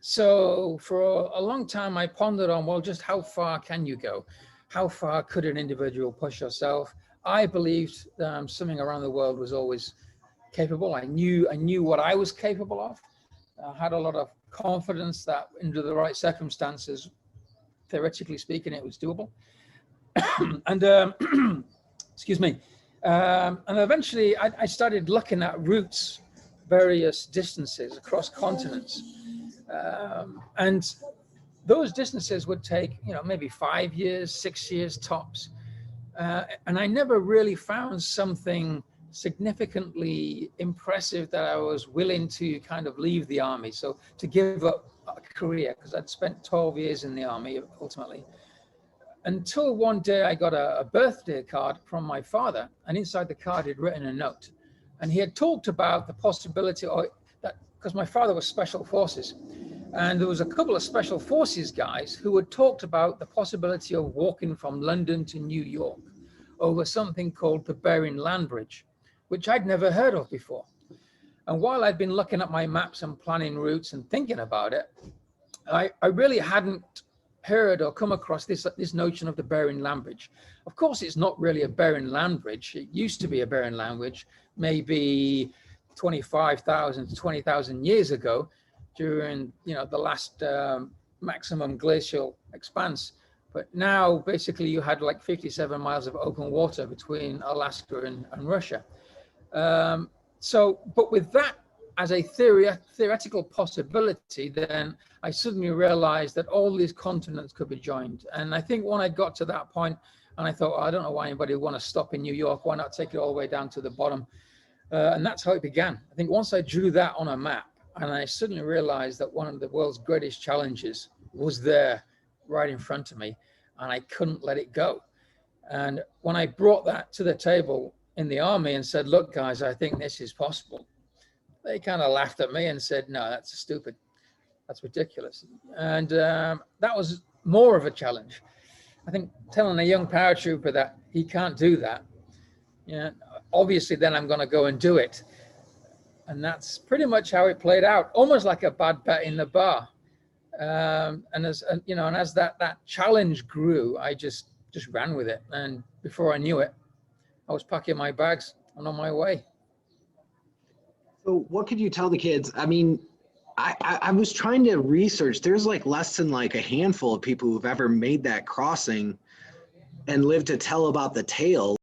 So for a long time, I pondered on, well, just how far can you go? How far could an individual push yourself? I believed swimming around the world was always capable. I knew what I was capable of. I had a lot of confidence that under the right circumstances, theoretically speaking, it was doable. And excuse me. And eventually I started looking at routes, various distances across continents. And those distances would take, maybe 5 years, 6 years tops. And I never really found something significantly impressive that I was willing to kind of leave the army. So to give up a career, because I'd spent 12 years in the army ultimately. Until one day I got a birthday card from my father, and inside the card he'd written a note. And he had talked about the possibility, or that, because my father was special forces, and there was a couple of special forces guys who had talked about the possibility of walking from London to New York over something called the Bering Land Bridge, which I'd never heard of before. And while I'd been looking at my maps and planning routes and thinking about it, I really hadn't heard or come across this notion of the Bering Land Bridge. Of course, it's not really a Bering Land Bridge. It used to be a Bering Land Bridge, maybe 25,000 to 20,000 years ago, during the last maximum glacial expanse. But now basically you had like 57 miles of open water between Alaska and Russia. But with that as a theoretical possibility, then I suddenly realized that all these continents could be joined. And I think when I got to that point, and I thought, I don't know why anybody would want to stop in New York, why not take it all the way down to the bottom? And that's how it began. I think once I drew that on a map, and I suddenly realized that one of the world's greatest challenges was there right in front of me, and I couldn't let it go. And when I brought that to the table in the army and said, look, guys, I think this is possible, they kind of laughed at me and said, no, that's stupid. That's ridiculous. And that was more of a challenge. I think telling a young paratrooper that he can't do that, obviously then I'm going to go and do it. And that's pretty much how it played out, almost like a bad bet in the bar. And as that challenge grew, I just ran with it. And before I knew it, I was packing my bags and on my way. So what could you tell the kids? I mean, I was trying to research. There's like less than like a handful of people who've ever made that crossing and lived to tell about the tale.